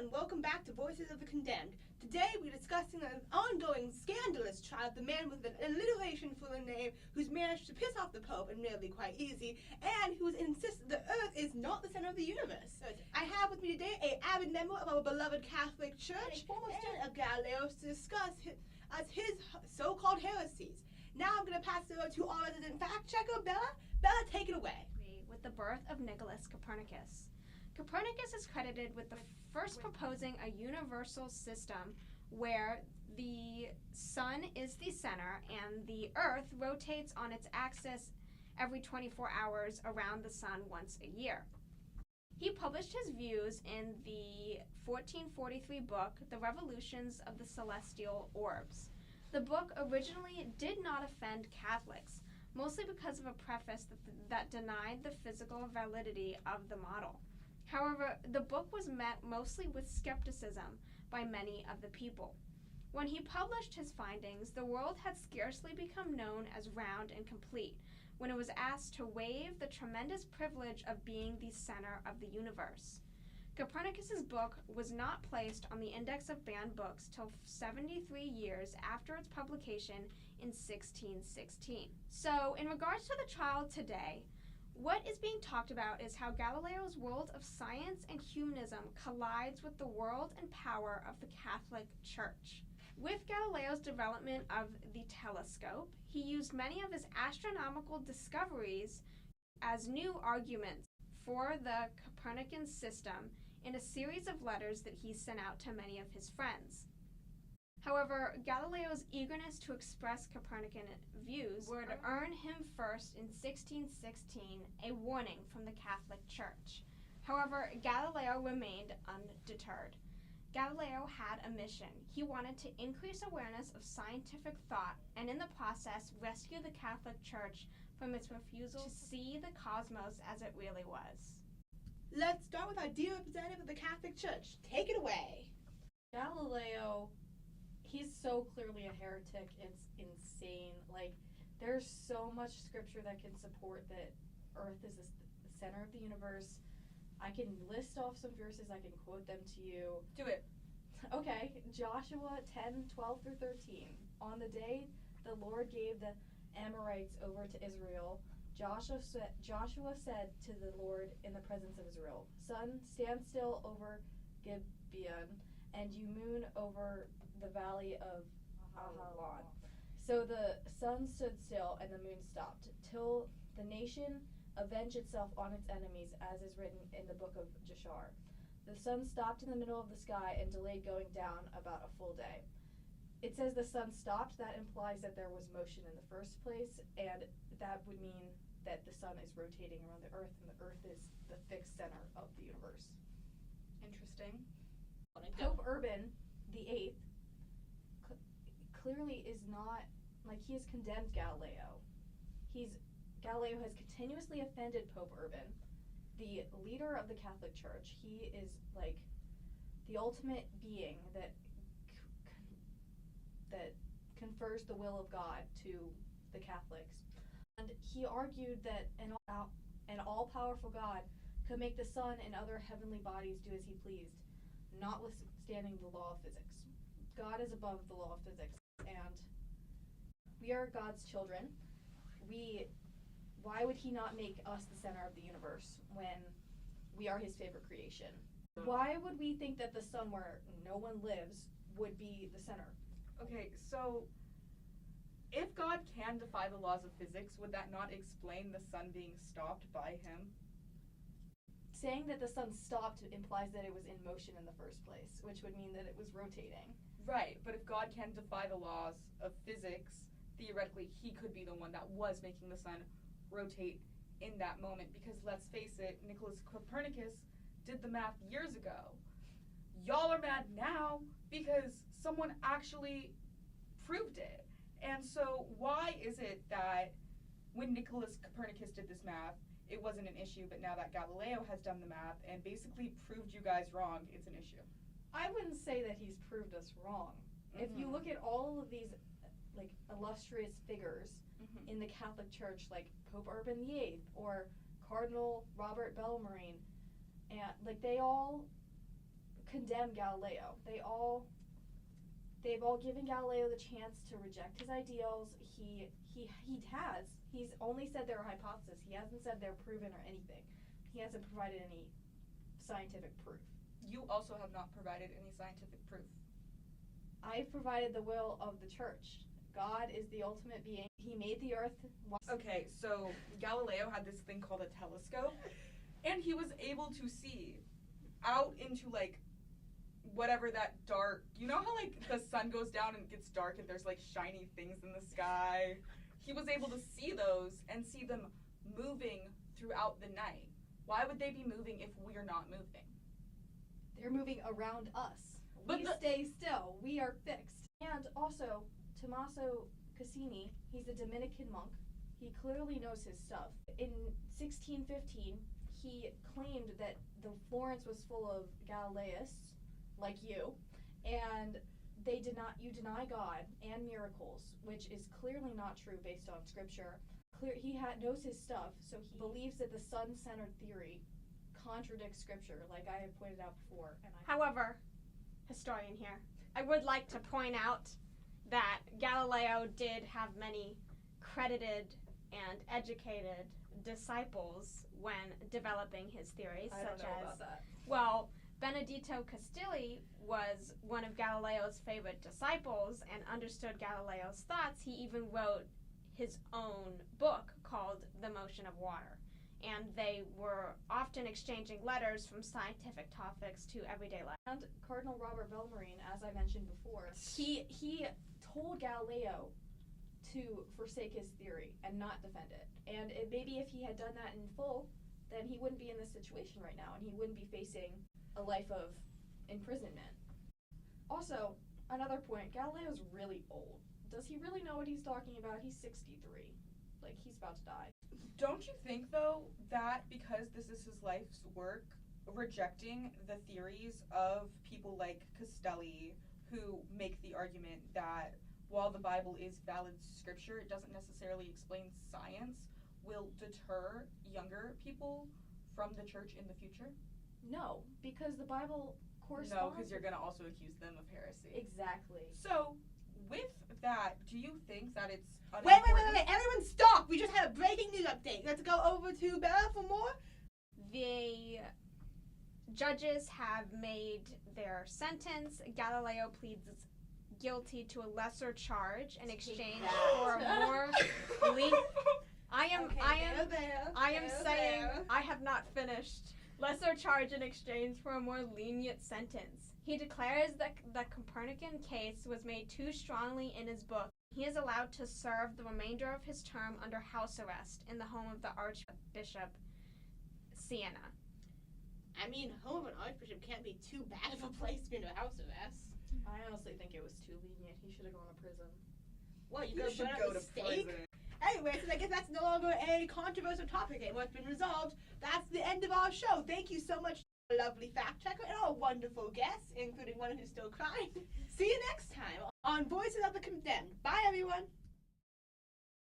and welcome back to Voices of the Condemned. Today we're discussing an ongoing scandalous trial of the man with an alliteration for the name who's managed to piss off the Pope, admittedly quite easy, and who's insisted the Earth is not the center of the universe. I have with me today an avid member of our beloved Catholic Church and a former student of Galileo's to discuss his so-called heresies. Now I'm going to pass it over to our resident fact-checker, Bella. Bella, take it away. With the birth of Nicholas Copernicus. Copernicus is credited with the first proposing a universal system where the sun is the center and the earth rotates on its axis every 24 hours around the sun once a year. He published his views in the 1443 book, The Revolutions of the Celestial Orbs. The book originally did not offend Catholics, mostly because of a preface that denied the physical validity of the model. However, the book was met mostly with skepticism by many of the people. When he published his findings, the world had scarcely become known as round and complete when it was asked to waive the tremendous privilege of being the center of the universe. Copernicus's book was not placed on the index of banned books till 73 years after its publication in 1616. So, in regards to the trial today, what is being talked about is how Galileo's world of science and humanism collides with the world and power of the Catholic Church. With Galileo's development of the telescope, he used many of his astronomical discoveries as new arguments for the Copernican system in a series of letters that he sent out to many of his friends. However, Galileo's eagerness to express Copernican views would earn him first in 1616 a warning from the Catholic Church. However, Galileo remained undeterred. Galileo had a mission. He wanted to increase awareness of scientific thought and in the process rescue the Catholic Church from its refusal to see the cosmos as it really was. Let's start with our dear representative of the Catholic Church. Take it away. Galileo, he's so clearly a heretic, it's insane. Like, there's so much scripture that can support that Earth is the center of the universe. I can list off some verses, I can quote them to you. Do it. Okay, Joshua 10:12 through 13. On the day the Lord gave the Amorites over to Israel, Joshua said to the Lord in the presence of Israel, "Sun, stand still over Gibeon, and you moon over the valley of Ajalon." So the sun stood still and the moon stopped, till the nation avenge itself on its enemies, as is written in the book of Jashar. The sun stopped in the middle of the sky and delayed going down about a full day. It says the sun stopped. That implies that there was motion in the first place, and that would mean that the sun is rotating around the earth, and the earth is the fixed center of the universe. Interesting. Pope Urban VIII clearly is not, like, he has condemned Galileo. Galileo has continuously offended Pope Urban, the leader of the Catholic Church. He is like the ultimate being that confers the will of God to the Catholics. And he argued that an all-powerful God could make the sun and other heavenly bodies do as he pleased, notwithstanding the law of physics. God is above the law of physics, and we are God's children. Why would he not make us the center of the universe when we are his favorite creation? Why would we think that the sun, where no one lives, would be the center? Okay, so if God can defy the laws of physics, would that not explain the sun being stopped by him? Saying that the sun stopped implies that it was in motion in the first place, which would mean that it was rotating. Right, but if God can defy the laws of physics, theoretically he could be the one that was making the sun rotate in that moment, because let's face it, Nicholas Copernicus did the math years ago. Y'all are mad now because someone actually proved it. And so why is it that when Nicholas Copernicus did this math, it wasn't an issue, but now that Galileo has done the math and basically proved you guys wrong, it's an issue? I wouldn't say that he's proved us wrong. Mm-hmm. If you look at all of these like illustrious figures in the Catholic Church, like Pope Urban VIII or Cardinal Robert Bellarmine, and like they all condemn Galileo. They've all given Galileo the chance to reject his ideals. He's only said they're a hypothesis. He hasn't said they're proven or anything. He hasn't provided any scientific proof. You also have not provided any scientific proof. I've provided the will of the church. God is the ultimate being. He made the earth. Okay, so Galileo had this thing called a telescope, and he was able to see out into, like, whatever that dark, you know how, like, the sun goes down and it gets dark and there's, like, shiny things in the sky? He was able to see those and see them moving throughout the night. Why would they be moving if we're not moving? They're moving around us. But we stay still. We are fixed. And also, Tommaso Cassini, he's a Dominican monk. He clearly knows his stuff. In 1615, he claimed that the Florence was full of Galileists, like you, and you deny God and miracles, which is clearly not true based on scripture. He knows his stuff, so he believes that the sun-centered theory contradicts scripture, like I have pointed out before. However, historian here, I would like to point out that Galileo did have many credited and educated disciples when developing his theories, I don't know about that. Well, Benedetto Castelli was one of Galileo's favorite disciples and understood Galileo's thoughts. He even wrote his own book called The Motion of Water. And they were often exchanging letters from scientific topics to everyday life. And Cardinal Robert Bellarmine, as I mentioned before, he told Galileo to forsake his theory and not defend it. And maybe if he had done that in full, then he wouldn't be in this situation right now, and he wouldn't be facing a life of imprisonment. Also, another point, Galileo's really old. Does he really know what he's talking about? He's 63. Like, he's about to die. Don't you think, though, that because this is his life's work, rejecting the theories of people like Castelli, who make the argument that while the Bible is valid scripture, it doesn't necessarily explain science, will deter younger people from the church in the future? No, because the Bible corresponds. No, because you're going to also accuse them of heresy. Exactly. So, with that, do you think that it's Wait, everyone stop! We just had a breaking news update. Let's go over to Bella for more. The judges have made their sentence. Galileo pleads guilty to a lesser charge in exchange for a more I am saying I have not finished. Lesser charge in exchange for a more lenient sentence. He declares that the Copernican case was made too strongly in his book. He is allowed to serve the remainder of his term under house arrest in the home of the Archbishop Siena. I mean, home of an archbishop can't be too bad of a place to be under house arrest. I honestly think it was too lenient. He should have gone to prison. What, You should go to prison. Anyway, so I guess that's no longer a controversial topic anymore. It's been resolved. That's the end of our show. Thank you so much, lovely fact checker, and our wonderful guests, including one who's still crying. See you next time on Voices of the Condemned. Bye, everyone.